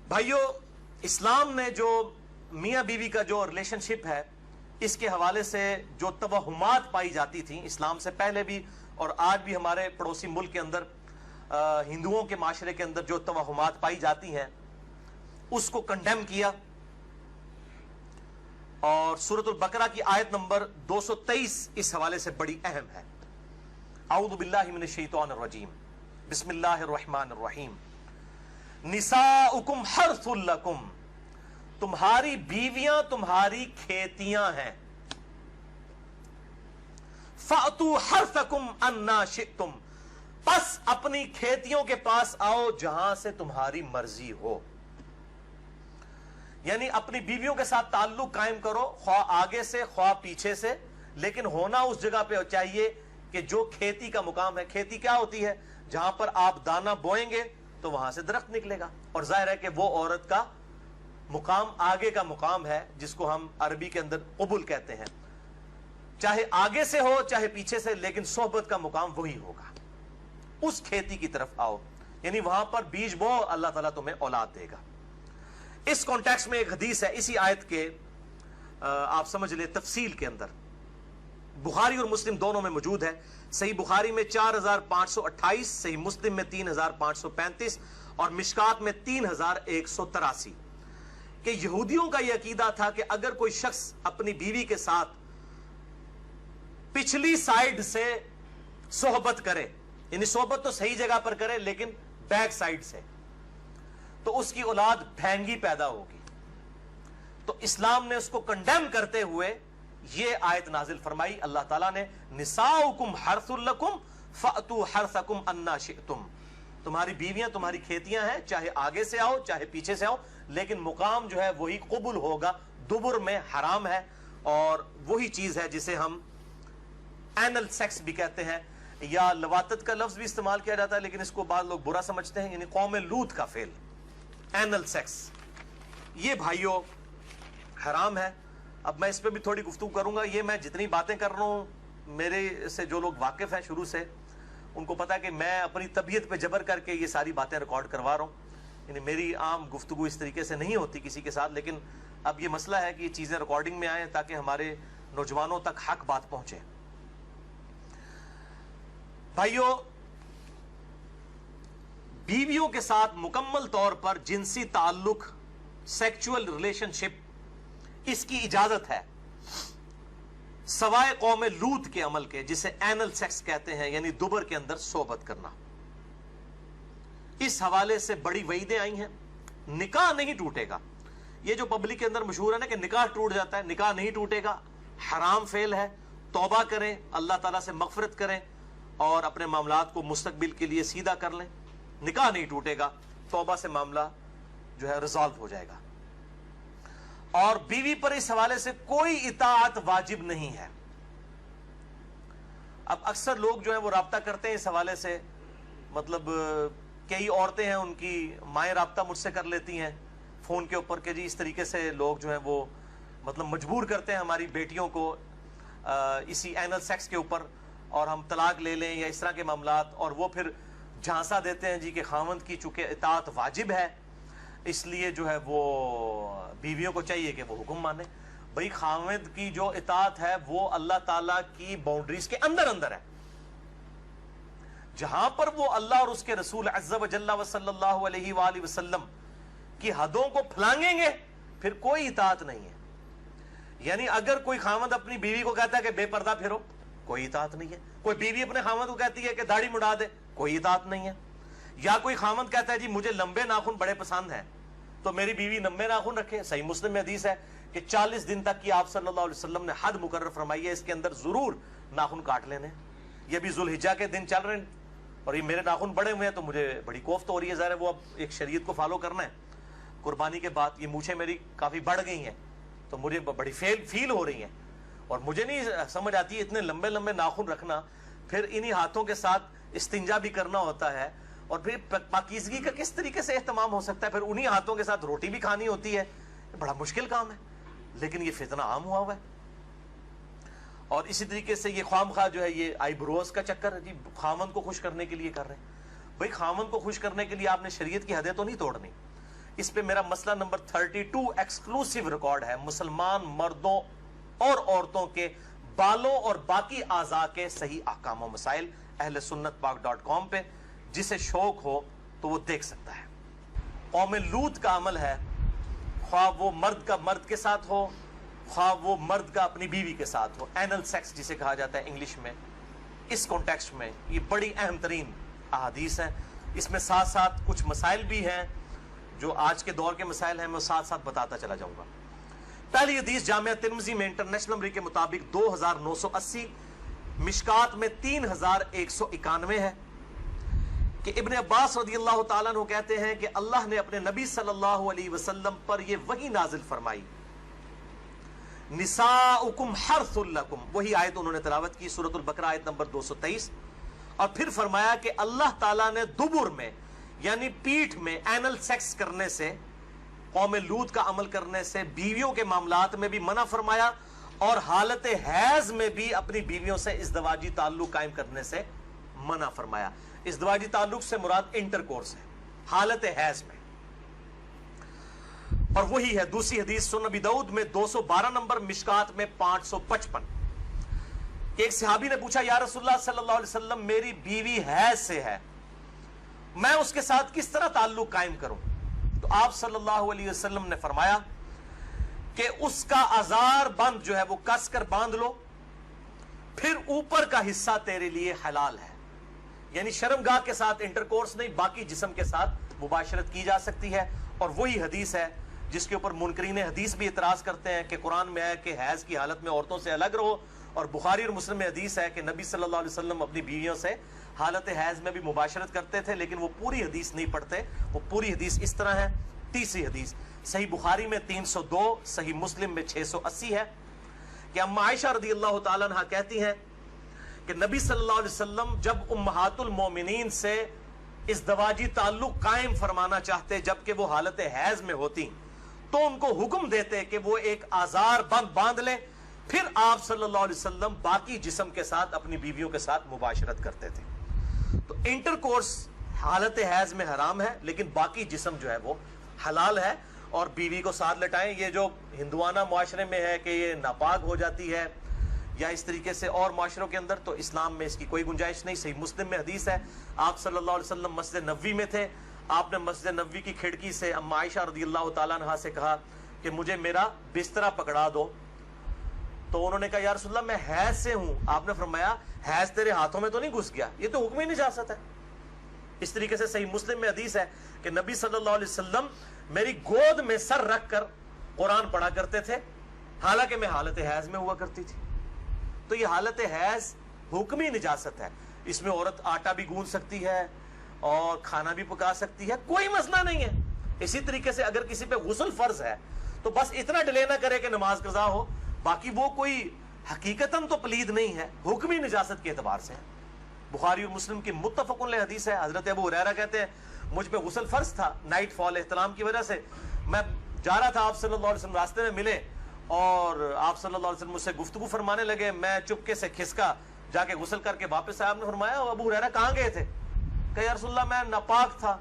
بھائیو، اسلام نے جو میاں بیوی کا جو ریلیشن شپ ہے اس کے حوالے سے جو توہمات پائی جاتی تھیں اسلام سے پہلے بھی اور آج بھی ہمارے پڑوسی ملک کے اندر ہندوؤں کے معاشرے کے اندر جو توہمات پائی جاتی ہیں اس کو کنڈیم کیا، اور سورۃ البقرہ کی آیت نمبر 223 اس حوالے سے بڑی اہم ہے۔ اعوذ باللہ من الشیطان الرجیم، بسم اللہ الرحمن الرحیم۔ نساؤکم حرث لکم، تمہاری بیویاں تمہاری کھیتیاں ہیں۔ فأتوا حرثکم انا شئتم، پس اپنی کھیتیوں کے پاس آؤ جہاں سے تمہاری مرضی ہو۔ یعنی اپنی بیویوں کے ساتھ تعلق قائم کرو، خواہ آگے سے خواہ پیچھے سے، لیکن ہونا اس جگہ پہ چاہیے کہ جو کھیتی کا مقام ہے۔ کھیتی کیا ہوتی ہے؟ جہاں پر آپ دانہ بوئیں گے تو وہاں سے درخت نکلے گا، اور ظاہر ہے کہ وہ عورت کا مقام آگے کا مقام ہے جس کو ہم عربی کے اندر قبول کہتے ہیں، چاہے آگے سے ہو چاہے پیچھے سے، لیکن صحبت کا مقام وہی ہوگا۔ اس کھیتی کی طرف آؤ، یعنی وہاں پر بیج بو، اللہ تعالیٰ تمہیں اولاد دے گا۔ اس کانٹیکس میں ایک حدیث ہے اسی آیت کے، آپ سمجھ لیں تفصیل کے اندر، بخاری اور مسلم دونوں میں موجود ہے۔ صحیح بخاری میں 4528، صحیح مسلم میں 3535 اور مشکات میں 3183، کہ یہودیوں کا یہ عقیدہ تھا کہ اگر کوئی شخص اپنی بیوی کے ساتھ پچھلی سائیڈ سے صحبت کرے، یعنی صحبت تو صحیح جگہ پر کرے لیکن بیک سائیڈ سے، تو اس کی اولاد بھینگی پیدا ہوگی۔ تو اسلام نے اس کو کنڈیم کرتے ہوئے یہ آیت نازل فرمائی، اللہ تعالیٰ نے نساؤکم حرث لکم فأتوا حرثکم انا شئتم، تمہاری بیویاں تمہاری کھیتیاں ہیں، چاہے آگے سے آؤ چاہے پیچھے سے آؤ، لیکن مقام جو ہے وہی قبول ہوگا، دبر میں حرام ہے، اور وہی چیز ہے جسے ہم اینل سیکس بھی کہتے ہیں، یا لواطت کا لفظ بھی استعمال کیا جاتا ہے لیکن اس کو بعض لوگ برا سمجھتے ہیں، یعنی قوم لوط کا فعل اینل سیکس، یہ بھائیوں حرام ہے۔ اب میں اس پہ بھی تھوڑی گفتگو کروں گا۔ یہ میں جتنی باتیں کر رہا ہوں، میرے سے جو لوگ واقف ہیں شروع سے ان کو پتا ہے کہ میں اپنی طبیعت پہ جبر کر کے یہ ساری باتیں ریکارڈ کروا رہا ہوں، یعنی میری عام گفتگو اس طریقے سے نہیں ہوتی کسی کے ساتھ، لیکن اب یہ مسئلہ ہے کہ یہ چیزیں ریکارڈنگ میں آئیں تاکہ ہمارے نوجوانوں تک حق بات پہنچے۔ بھائیوں، بیویوں کے ساتھ مکمل طور پر جنسی تعلق، سیکچول ریلیشن شپ، اس کی اجازت ہے سوائے قوم لوط کے عمل کے، جسے اینل سیکس کہتے ہیں، یعنی دبر کے اندر صحبت کرنا۔ اس حوالے سے بڑی وعیدیں آئی ہیں۔ نکاح نہیں ٹوٹے گا، یہ جو پبلک کے اندر مشہور ہے نا کہ نکاح ٹوٹ جاتا ہے، نکاح نہیں ٹوٹے گا، حرام فعل ہے، توبہ کریں، اللہ تعالیٰ سے مغفرت کریں اور اپنے معاملات کو مستقبل کے لیے سیدھا کر لیں۔ نکاح نہیں ٹوٹے گا، توبہ سے معاملہ جو ہے ریزالو ہو جائے گا، اور بیوی پر اس حوالے سے کوئی اطاعت واجب نہیں ہے۔ اب اکثر لوگ جو ہیں وہ رابطہ کرتے ہیں اس حوالے سے، مطلب کئی عورتیں ہیں ان کی مائیں رابطہ مجھ سے کر لیتی ہیں فون کے اوپر کہ جی اس طریقے سے لوگ جو ہیں وہ مطلب مجبور کرتے ہیں ہماری بیٹیوں کو اسی اینل سیکس کے اوپر، اور ہم طلاق لے لیں یا اس طرح کے معاملات، اور وہ پھر جھانسا دیتے ہیں جی کہ خاوند کی چونکہ اطاعت واجب ہے اس لیے جو ہے وہ بیویوں کو چاہیے کہ وہ حکم مانے۔ بھئی خاوند کی جو اطاعت ہے وہ اللہ تعالیٰ کی باؤنڈریز کے اندر اندر ہے، جہاں پر وہ اللہ اور اس کے رسول عز و جل و صلی اللہ علیہ وآلہ وسلم کی حدوں کو پھلانگیں گے پھر کوئی اطاعت نہیں ہے۔ یعنی اگر کوئی خاوند اپنی بیوی کو کہتا ہے کہ بے پردہ پھرو، کوئی اطاعت نہیں ہے۔ کوئی بیوی اپنے خاوند کو کہتی ہے کہ داڑھی مڑا دے، کوئی اطاعت نہیں ہے۔ یا کوئی خاوند کہتا ہے جی مجھے لمبے ناخن بڑے پسند ہیں تو میری بیوی لمبے ناخن رکھے۔ صحیح مسلم میں حدیث ہے کہ 40 دن تک کی آپ صلی اللہ علیہ وسلم نے حد مقرر فرمائی ہے، اس کے اندر ضرور ناخن کاٹ لینے۔ یہ بھی ذوالحجہ کے دن چل رہے ہیں اور یہ میرے ناخن بڑے ہوئے ہیں تو مجھے بڑی کوفت ہو رہی ہے، ظاہر ہے وہ اب ایک شریعت کو فالو کرنا ہے۔ قربانی کے بعد یہ مونچھیں میری کافی بڑھ گئی ہیں تو مجھے بڑی فیل ہو رہی ہیں، اور مجھے نہیں سمجھ آتی اتنے لمبے لمبے ناخن رکھنا، پھر انہی ہاتھوں کے ساتھ استنجا بھی کرنا ہوتا ہے، اور پھر پاکیزگی کا کس طریقے سے اہتمام ہو سکتا ہے، پھر انہی ہاتھوں کے ساتھ روٹی بھی کھانی ہوتی ہے، بڑا مشکل کام ہے، لیکن یہ فتنہ عام ہوا ہوا ہے۔ اور اسی طریقے سے یہ خواہ مخواہ جو ہے یہ آئی بروز کا چکر ہے جی، خامن کو خوش کرنے کے لیے کر رہے ہیں۔ بھائی خامن کو خوش کرنے کے لیے آپ نے شریعت کی حدیں تو نہیں توڑنی، اس پہ میرا مسئلہ نمبر 32 ایکسکلوسیو ریکارڈ ہے، مسلمان مردوں اور عورتوں کے بالوں اور باقی اعضاء کے صحیح احکام و مسائل، اہل سنت پاک.com پہ، جسے شوق ہو تو وہ دیکھ سکتا ہے۔ قوم لوط کا عمل ہے، خواہ وہ مرد کا مرد کے ساتھ ہو، خواہ وہ مرد کا اپنی بیوی کے ساتھ ہو، اینل سیکس جسے کہا جاتا ہے انگلش میں، اس کانٹیکسٹ میں یہ بڑی اہم ترین احادیث ہیں۔ اس میں ساتھ ساتھ کچھ مسائل بھی ہیں جو آج کے دور کے مسائل ہیں، میں ساتھ ساتھ بتاتا چلا جاؤں گا۔ پہلی حدیث جامعہ ترمذی میں انٹرنیشنل نمبر کے مطابق 2980، مشکات میں 3191 ہے کہ ابن عباس رضی اللہ تعالیٰ عنہ کہتے ہیں کہ اللہ نے اپنے نبی صلی اللہ علیہ وسلم پر یہ وحی نازل فرمائی، نساؤکم حرث لکم، وہی آیت انہوں نے تلاوت کی، سورۃ البقرہ آیت نمبر 223، اور پھر فرمایا کہ اللہ تعالیٰ نے دبر میں یعنی پیٹھ میں اینل سیکس کرنے سے، قوم لوط کا عمل کرنے سے، بیویوں کے معاملات میں بھی منع فرمایا، اور حالت حیض میں بھی اپنی بیویوں سے ازدواجی تعلق قائم کرنے سے منع فرمایا۔ ازدواجی تعلق سے مراد انٹرکورس ہے حالت حیض میں، اور وہی ہے دوسری حدیث سنن ابی داؤد میں 212 نمبر، مشکات میں 555۔ ایک صحابی نے پوچھا یا رسول اللہ صلی اللہ علیہ وسلم، میری بیوی حیض سے ہے، میں اس کے ساتھ کس طرح تعلق قائم کروں؟ تو آپ صلی اللہ علیہ وسلم نے فرمایا کہ اس کا ازار بند جو ہے وہ کس کر باندھ لو، پھر اوپر کا حصہ تیرے لیے حلال ہے، یعنی شرمگاہ کے ساتھ انٹرکورس نہیں، باقی جسم کے ساتھ مباشرت کی جا سکتی ہے۔ اور وہی حدیث ہے جس کے اوپر منکرین حدیث بھی اعتراض کرتے ہیں کہ قرآن میں ہے کہ حیض کی حالت میں عورتوں سے الگ رہو، اور بخاری اور مسلم میں حدیث ہے کہ نبی صلی اللہ علیہ وسلم اپنی بیویوں سے حالت حیض میں بھی مباشرت کرتے تھے، لیکن وہ پوری حدیث نہیں پڑھتے، وہ پوری حدیث اس طرح ہے۔ تیسری حدیث صحیح بخاری میں 302، صحیح مسلم میں 680 ہے کہ اما عائشہ رضی اللہ تعالیٰ عنہ کہتی ہیں کہ نبی صلی اللہ علیہ وسلم جب امہات المومنین سے ازدواجی تعلق قائم فرمانا چاہتے جبکہ وہ حالت حیض میں ہوتی، تو ان کو حکم دیتے کہ وہ ایک آزار بند باندھ لیں، پھر آپ صلی اللہ علیہ وسلم باقی جسم کے ساتھ اپنی بیویوں کے ساتھ مباشرت کرتے تھے۔ تو انٹرکورس حالت حیض میں حرام ہے، لیکن باقی جسم جو ہے وہ حلال ہے، اور بیوی کو ساتھ لٹائیں، یہ جو ہندوانہ معاشرے میں ہے کہ یہ ناپاک ہو جاتی ہے، یا اس طریقے سے اور معاشروں کے اندر، تو اسلام میں اس کی کوئی گنجائش نہیں۔ صحیح مسلم میں حدیث ہے، آپ صلی اللہ علیہ وسلم مسجد نبوی میں تھے، آپ نے مسجد نبوی کی کھڑکی سے اما عائشہ رضی اللہ تعالیٰ عنہ سے کہا کہ مجھے میرا بسترا پکڑا دو، تو انہوں نے کہا یا رسول اللہ میں حیض سے ہوں، آپ نے فرمایا حیض تیرے ہاتھوں میں تو نہیں گھس گیا، یہ تو حکم ہی نجاست ہے۔ اس طریقے سے صحیح مسلم میں حدیث ہے کہ نبی صلی اللہ علیہ وسلم میری گود میں سر رکھ کر قرآن پڑھا کرتے تھے، حالانکہ میں حالت حیض میں ہوا کرتی تھی۔ تو یہ حالت حیض حکمی نجاست ہے، اس میں عورت آٹا بھی گوندھ سکتی ہے اور کھانا بھی پکا سکتی ہے، کوئی مسئلہ نہیں ہے۔ اسی طریقے سے اگر کسی پہ غسل فرض ہے تو بس اتنا ڈیلے نہ کرے کہ نماز قضا ہو، باقی وہ کوئی حقیقتاً تو پلید نہیں ہے، حکمی نجاست کے اعتبار سے ہے۔ بخاری اور مسلم کی متفق علیہ حدیث ہے، حضرت ابو ہریرہ کہتے ہیں مجھ پہ غسل فرض تھا، نائٹ فال احتلام کی وجہ سے میں جا رہا تھا، آپ صلی اللہ علیہ وسلم راستے میں ملے اور آپ صلی اللہ علیہ وسلم مجھ سے گفتگو فرمانے لگے، میں چپکے سے کھسکا جا کے غسل کر کے واپس آیا۔ آپ نے فرمایا ابو ہریرہ کہاں گئے تھے؟ کہ یا رسول اللہ میں ناپاک تھا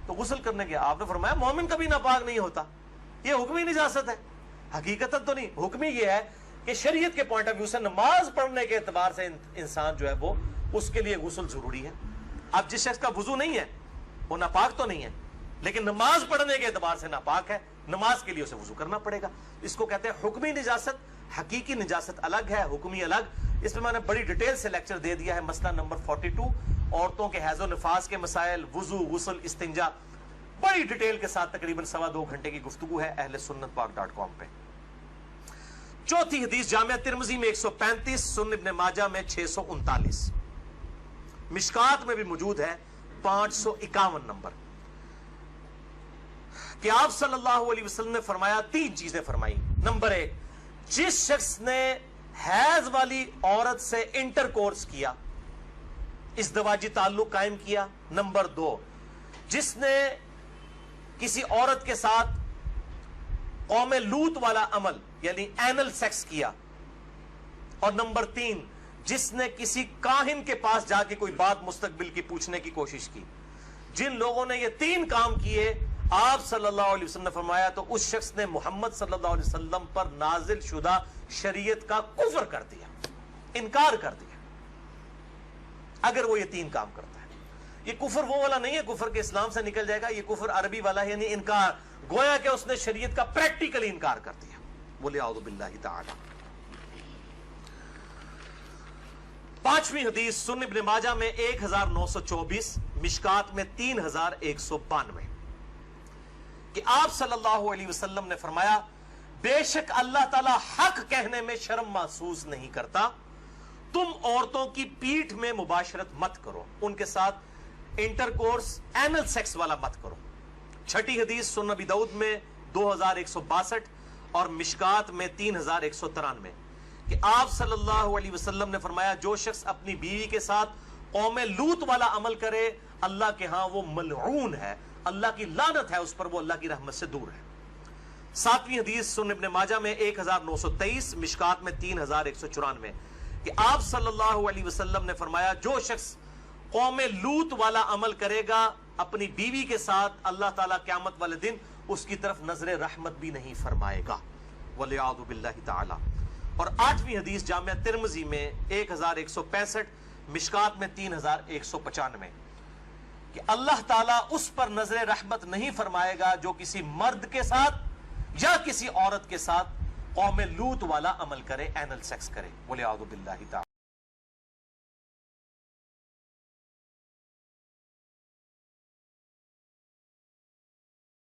تو غسل کرنے گیا۔ آپ نے فرمایا مومن کبھی ناپاک نہیں ہوتا، یہ حکمی نجاست ہے، حقیقتاً تو نہیں۔ حکمی یہ ہے کہ شریعت کے پوائنٹ آف ویو سے نماز پڑھنے کے اعتبار سے انسان جو ہے وہ اس کے لیے غسل ضروری ہے۔ اب جس شخص کا وضو نہیں ہے وہ ناپاک تو نہیں ہے، لیکن نماز پڑھنے کے اعتبار سے ناپاک ہے، نماز کے لیے اسے وضو کرنا پڑے گا۔ اس کو کہتے ہیں حکمی نجاست، حقیقی نجاست الگ ہے، حکمی الگ۔ اس میں میں نے بڑی ڈیٹیل سے لیکچر دے دیا ہے، مسئلہ نمبر 42، عورتوں کے حیض و نفاس کے مسائل، وضو، غسل، استنجا، بڑی ڈیٹیل کے ساتھ تقریباً 2.25 گھنٹے کی گفتگو ہے اہل سنت پاک.com پہ۔ چوتھی حدیث جامعہ ترمذی میں 135، سنن ابن ماجہ میں 639، مشکات میں بھی موجود ہے 551 نمبر، کہ آپ صلی اللہ علیہ وسلم نے فرمایا، 3 چیزیں فرمائی۔ نمبر 1، جس شخص نے حیض والی عورت سے انٹرکورس کیا، ازدواجی تعلق قائم کیا۔ نمبر 2، جس نے کسی عورت کے ساتھ قوم لوط والا عمل یعنی اینل سیکس کیا۔ اور نمبر 3، جس نے کسی کاہن کے پاس جا کے کوئی بات مستقبل کی پوچھنے کی کوشش کی۔ جن لوگوں نے یہ 3 کام کیے آپ صلی اللہ علیہ وسلم نے فرمایا تو اس شخص نے محمد صلی اللہ علیہ وسلم پر نازل شدہ شریعت کا کفر کر دیا، انکار کر دیا، اگر وہ یہ تین کام کرتا ہے۔ یہ کفر وہ والا نہیں ہے کفر کے اسلام سے نکل جائے گا، یہ کفر عربی والا ہے، یعنی انکار، گویا کہ اس نے شریعت کا پریکٹیکلی انکار کر دیا۔ بولے اعوذ باللہ تعالی۔ پانچویں حدیث سنن ابن ماجہ میں 1924، مشکات میں 3192، کہ آپ صلی اللہ علیہ وسلم نے فرمایا بے شک اللہ تعالیٰ حق کہنے میں شرم محسوس نہیں کرتا، تم عورتوں کی پیٹھ میں مباشرت مت کرو، ان کے ساتھ انٹرکورس اینل سیکس والا مت کرو۔ چھٹی حدیث سنن ابی داؤد میں 2162 اور مشکات میں 3193، کہ آپ صلی اللہ علیہ وسلم نے فرمایا جو شخص اپنی بیوی کے ساتھ قوم لوط والا عمل کرے اللہ کے ہاں وہ ملعون ہے، اللہ کی لعنت ہے اس پر، وہ اللہ کی رحمت سے دور ہے۔ ساتویں حدیث سنن ابن ماجہ میں 1923، مشکات میں 3194، کہ آپ صلی اللہ علیہ وسلم نے فرمایا جو شخص قوم لوط والا عمل کرے گا اپنی بیوی کے ساتھ اللہ تعالیٰ قیامت والے دن اس کی طرف نظر رحمت بھی نہیں فرمائے گا، وَلِعَاذُ بِاللَّهِ تَعَالَى۔ اور آٹھویں حدیث جامعہ ترمذی میں 1165، مشکات میں 3195، کہ اللہ تعالیٰ اس پر نظر رحمت نہیں فرمائے گا جو کسی مرد کے ساتھ یا کسی عورت کے ساتھ قوم لوط والا عمل کرے، اینل سیکس کرے، وَلِعَاذُ بِاللَّهِ تَعَالَى۔